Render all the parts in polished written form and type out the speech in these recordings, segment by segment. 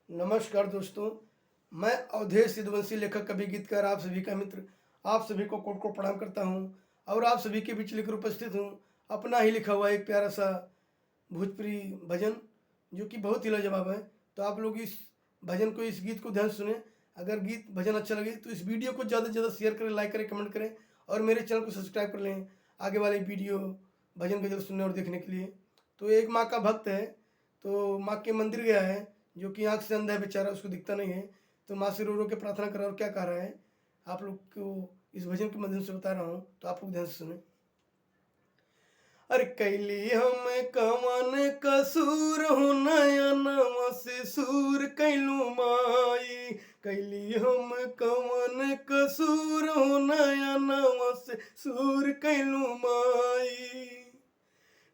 नमस्कार दोस्तों, मैं अवधेश यदुवंशी लेखक कवि गीतकार आप सभी का मित्र आप सभी को कोट कोट प्रणाम करता हूं और आप सभी के बीच लेकर उपस्थित हूं अपना ही लिखा हुआ एक प्यारा सा भोजपुरी भजन जो कि बहुत ही लाजवाब है। तो आप लोग इस भजन को इस गीत को ध्यान से सुने। अगर गीत भजन अच्छा लगे तो इस वीडियो को ज़्यादा से ज़्यादा शेयर करें, लाइक करें, कमेंट करें और मेरे चैनल को सब्सक्राइब कर लें आगे वाले वीडियो भजन गजल सुनने और देखने के लिए। तो एक माँ का भक्त है, तो माँ के मंदिर गया है, जो कि आँख से अंधा है बेचारा, उसको दिखता नहीं है। तो माँ से रो रो के प्रार्थना कर रहा है और क्या कह रहा है आप लोग को इस भजन के माध्यम से बता रहा हूँ, तो आप लोग ध्यान से सुने। अरे कैली हम कवन कसूर हो नयनवा से सूर कैलू माई, कैली हम कवन कसूर हो नयनवा से सूर कैलू माई,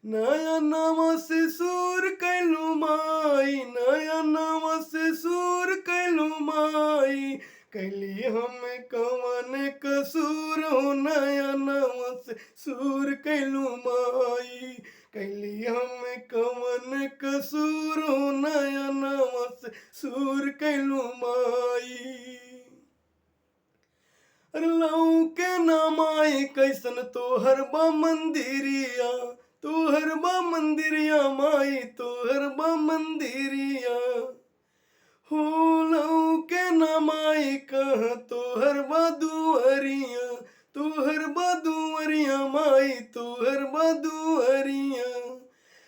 नयनवा से सूर कैलू माई, नयनवा से सूर कैलू माई, कैली हम कवन कसूर हो नयनवा से सूर कैलू माई, कैली हम कवन कसूर हो नयनवा से सूर कैलू माई। लऊ के नामाई कैसन तोहर बा मंदिरिया, तोहर बा मंदिरिया माई, तोहर बा मंदिरिया हो। लऊ के नामाई कह तोहर बा दुअरिया, तोहर बा दुअरिया माई, तोहर बा दुअरिया।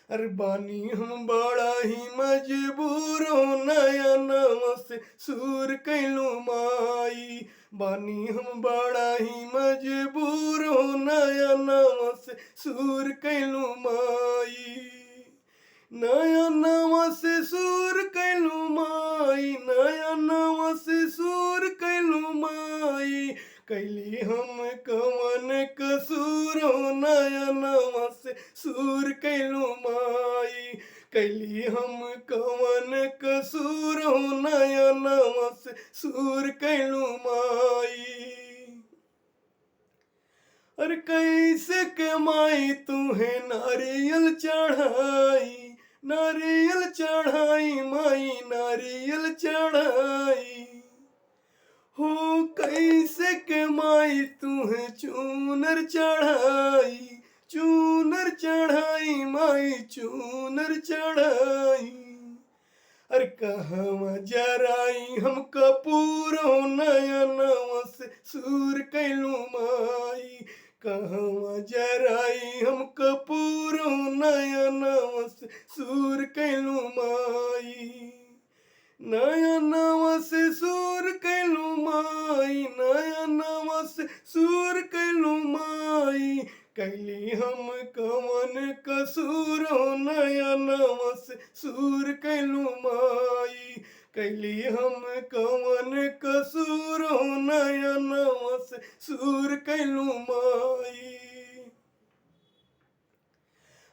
अरे बानी हम बड़ा ही मजबूर हो नयनवा से सूर कैलू माई, बानी हम बड़ा ही मजबूर हो नयनवा से सूर कैलू माई, नयनवा से सूर कैलू माई, नयनवा से सूर कैलू माई, कैली हम कवन कसूर हो नयनवा से सूर कैलू माई, कैली हम कवन कसूर हो नयनवा से सूर कैलू माई। अरे कैसे के माई तुम्हें नारियल चढ़ाई, नारियल चढ़ाई माई, नारियल चढ़ाई हो। कैसे के माई तुम्हें चूनर चढ़ाई, चूनर चढ़ाई माई, चूनर चढ़ाई। अरे कहवा जराई हम कपूर हो नयनवा से सूर कैलू माई, कहवा जराई हम कपूर हो नयनवा से सूर कैलू माई, नयनवा से सूर कैलू माई, नयनवा से सूर कैलू माई, कैली हम कवन कसूर हो नयनवा से सूर कैलू माई, कैली हम कवन कसूर हो नयनवा से सूर कैलू माई।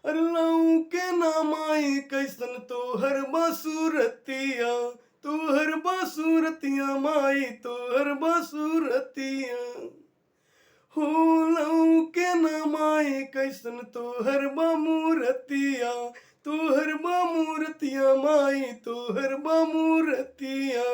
लऊ के नामाई कैसन तोहर बसूरतिया, तोहर बसूरतिया माई, तोहर बसूरतिया हो। लऊ के नामाई कैसन तोहर बमूरतिया, तोहर बमूरतिया माई, तोहर बमूरतिया।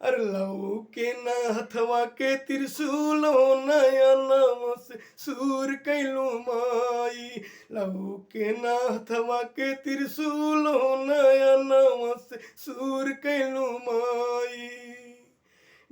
अरे लऊ के हथवा के त्रिशूल हो नयनवा से सूर कैलू माई, लऊ के हथवा के त्रिशूल हो नयनवा से सूर कैलू माई,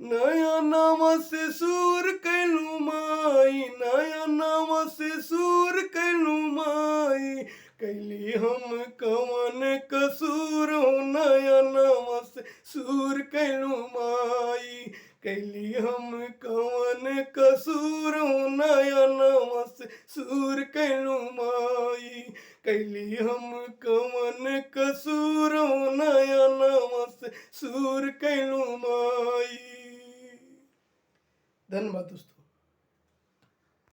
नयनवा से सूर कैलू माई, नयनवा से सूर कैलू माई, कैली हम कवन कसूर हो नयनवा से सूर कैलू माई, कैली हम कवन कसूर हो नयनवा से सूर कैलू माई, कैली हम कवन कसूर हो नयनवा से सूर कैलू माई। धन्यवाद दोस्तों।